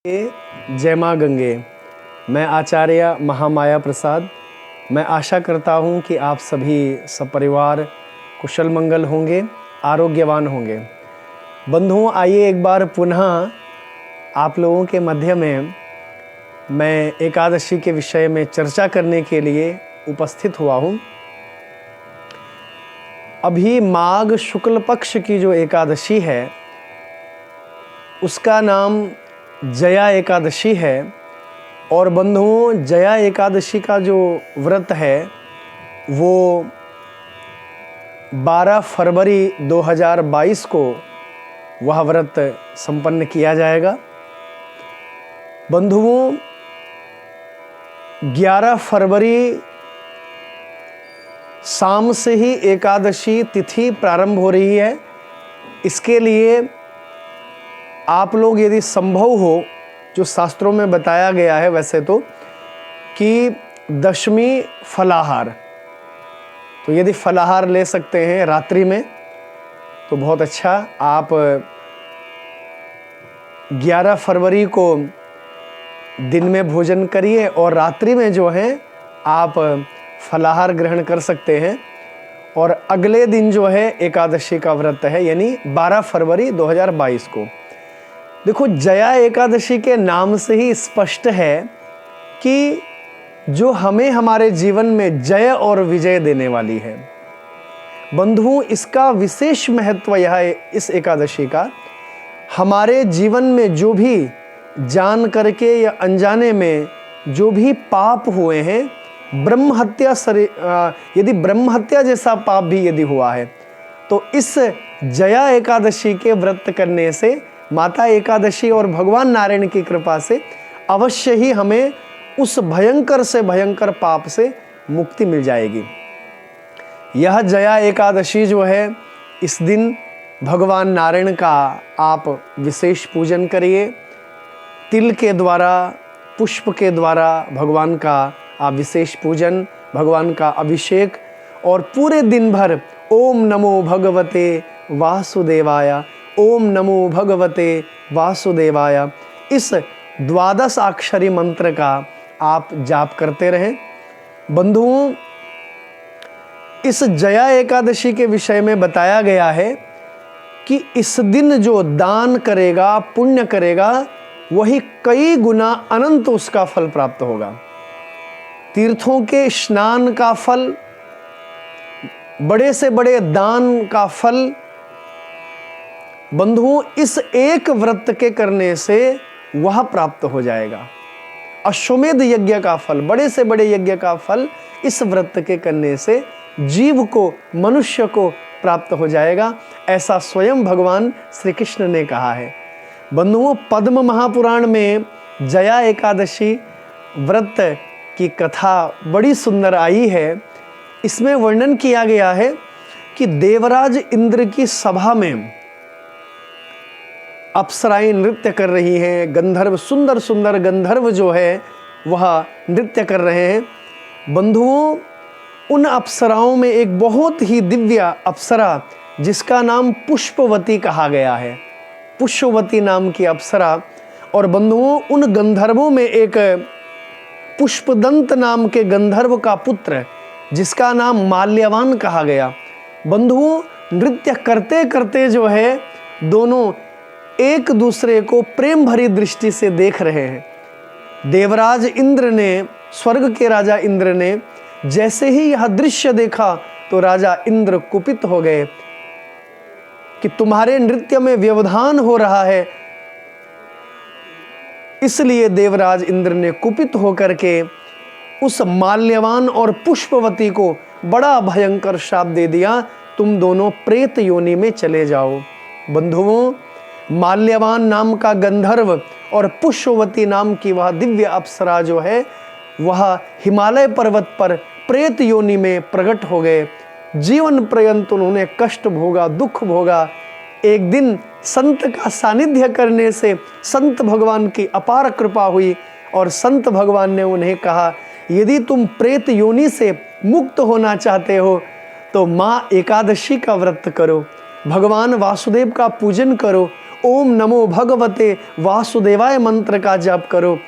जय माँ गंगे। मैं आचार्य महामाया प्रसाद। मैं आशा करता हूँ कि आप सभी सपरिवार कुशल मंगल होंगे, आरोग्यवान होंगे। बंधुओं, आइए एक बार पुनः आप लोगों के मध्य में मैं एकादशी के विषय में चर्चा करने के लिए उपस्थित हुआ हूँ। अभी माघ शुक्ल पक्ष की जो एकादशी है उसका नाम जया एकादशी है। और बंधुओं, जया एकादशी का जो व्रत है वो 12 फरवरी 2022 को वह व्रत संपन्न किया जाएगा। बंधुओं, 11 फरवरी शाम से ही एकादशी तिथि प्रारंभ हो रही है। इसके लिए आप लोग यदि संभव हो, जो शास्त्रों में बताया गया है वैसे तो, कि दशमी फलाहार, तो यदि फलाहार ले सकते हैं रात्रि में तो बहुत अच्छा। आप 11 फरवरी को दिन में भोजन करिए और रात्रि में जो है आप फलाहार ग्रहण कर सकते हैं। और अगले दिन जो है एकादशी का व्रत है, यानी 12 फरवरी 2022 को। देखो, जया एकादशी के नाम से ही स्पष्ट है कि जो हमें हमारे जीवन में जय और विजय देने वाली है। बंधुओं, इसका विशेष महत्व यह है इस एकादशी का, हमारे जीवन में जो भी जान करके या अनजाने में जो भी पाप हुए हैं, ब्रह्म हत्या यदि ब्रह्म हत्या जैसा पाप भी यदि हुआ है तो इस जया एकादशी के व्रत करने से, माता एकादशी और भगवान नारायण की कृपा से अवश्य ही हमें उस भयंकर से भयंकर पाप से मुक्ति मिल जाएगी। यह जया एकादशी जो है, इस दिन भगवान नारायण का आप विशेष पूजन करिए। तिल के द्वारा, पुष्प के द्वारा भगवान का आप विशेष पूजन, भगवान का अभिषेक, और पूरे दिन भर ओम नमो भगवते वासुदेवाय, ओम नमो भगवते वासुदेवाय, इस 12 अक्षरी मंत्र का आप जाप करते रहें। बंधुओं, इस जया एकादशी के विषय में बताया गया है कि इस दिन जो दान करेगा, पुण्य करेगा, वही कई गुना अनंत उसका फल प्राप्त होगा। तीर्थों के स्नान का फल, बड़े से बड़े दान का फल, बंधुओं इस एक व्रत के करने से वह प्राप्त हो जाएगा। अश्वमेध यज्ञ का फल, बड़े से बड़े यज्ञ का फल इस व्रत के करने से जीव को, मनुष्य को प्राप्त हो जाएगा, ऐसा स्वयं भगवान श्री कृष्ण ने कहा है। बंधुओं, पद्म महापुराण में जया एकादशी व्रत की कथा बड़ी सुंदर आई है। इसमें वर्णन किया गया है कि देवराज इंद्र की सभा में अप्सराएं नृत्य कर रही हैं। गंधर्व, सुंदर सुंदर गंधर्व जो है वह नृत्य कर रहे हैं। बंधुओं, उन अप्सराओं में एक बहुत ही दिव्य अप्सरा जिसका नाम पुष्पवती कहा गया है, पुष्पवती नाम की अप्सरा। और बंधुओं, उन गंधर्वों में एक पुष्पदंत नाम के गंधर्व का पुत्र जिसका नाम माल्यवान कहा गया। बंधुओं, नृत्य करते करते जो है दोनों एक दूसरे को प्रेम भरी दृष्टि से देख रहे हैं। देवराज इंद्र ने, स्वर्ग के राजा इंद्र ने जैसे ही यह दृश्य देखा तो राजा इंद्र कुपित हो गए कि तुम्हारे नृत्य में व्यवधान हो रहा है। इसलिए देवराज इंद्र ने कुपित होकर के उस माल्यवान और पुष्पवती को बड़ा भयंकर श्राप दे दिया, तुम दोनों प्रेत योनि में चले जाओ। बंधुओं, माल्यवान नाम का गंधर्व और पुष्पवती नाम की वह दिव्य अप्सरा जो है वह हिमालय पर्वत पर प्रेत योनि में प्रकट हो गए। जीवन पर्यंत उन्होंने कष्ट भोगा, दुख भोगा। एक दिन संत का सानिध्य करने से संत भगवान की अपार कृपा हुई और संत भगवान ने उन्हें कहा, यदि तुम प्रेत योनि से मुक्त होना चाहते हो तो माँ एकादशी का व्रत करो, भगवान वासुदेव का पूजन करो, ओम नमो भगवते वासुदेवाय मंत्र का जाप करो।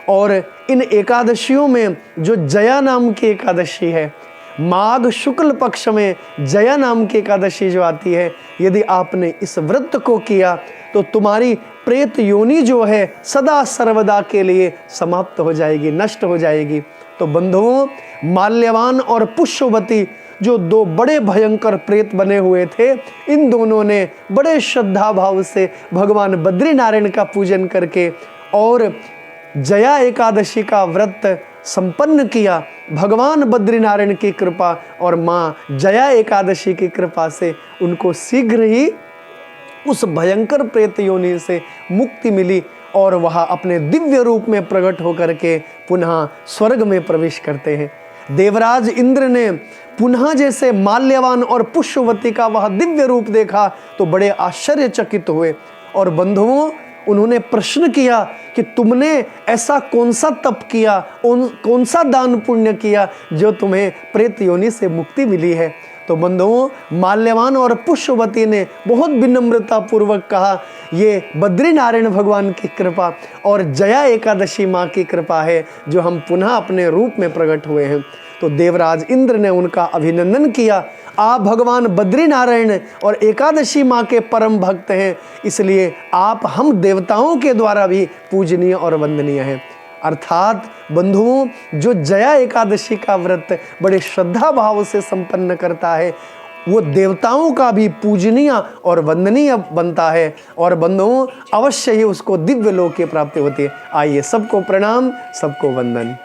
और इन एकादशियों में जो जया नाम की एकादशी है, माघ शुक्ल पक्ष में जया नाम की एकादशी जो आती है, यदि आपने इस व्रत को किया तो तुम्हारी प्रेत योनि जो है सदा सर्वदा के लिए समाप्त हो जाएगी, नष्ट हो जाएगी। तो बंधुओं, माल्यवान और पुष्यवती जो दो बड़े भयंकर प्रेत बने हुए थे, इन दोनों ने बड़े श्रद्धा भाव से भगवान बद्रीनारायण का पूजन करके और जया एकादशी का व्रत संपन्न किया। भगवान बद्रीनारायण की कृपा और माँ जया एकादशी की कृपा से उनको शीघ्र ही उस भयंकर प्रेत योनि से मुक्ति मिली और वह अपने दिव्य रूप में प्रकट होकर के पुनः स्वर्ग में प्रवेश करते हैं। देवराज इंद्र ने पुनः जैसे माल्यवान और पुष्यवती का वह दिव्य रूप देखा तो बड़े आश्चर्यचकित हुए और बंधुओं, उन्होंने प्रश्न किया कि तुमने ऐसा कौन सा तप किया, कौन सा दान पुण्य किया जो तुम्हें प्रेत योनि से मुक्ति मिली है। तो बंधुओं, माल्यवान और पुष्यवती ने बहुत विनम्रता पूर्वक कहा, ये बद्रीनारायण भगवान की कृपा और जया एकादशी माँ की कृपा है जो हम पुनः अपने रूप में प्रकट हुए हैं। तो देवराज इंद्र ने उनका अभिनंदन किया। आप भगवान बद्रीनारायण और एकादशी माँ के परम भक्त हैं, इसलिए आप हम देवताओं के द्वारा भी पूजनीय और वंदनीय हैं। अर्थात बंधुओं, जो जया एकादशी का व्रत बड़े श्रद्धा भाव से संपन्न करता है, वो देवताओं का भी पूजनीय और वंदनीय बनता है और बंधुओं, अवश्य ही उसको दिव्य लोक की प्राप्ति होती है। आइए, सबको प्रणाम, सबको वंदन।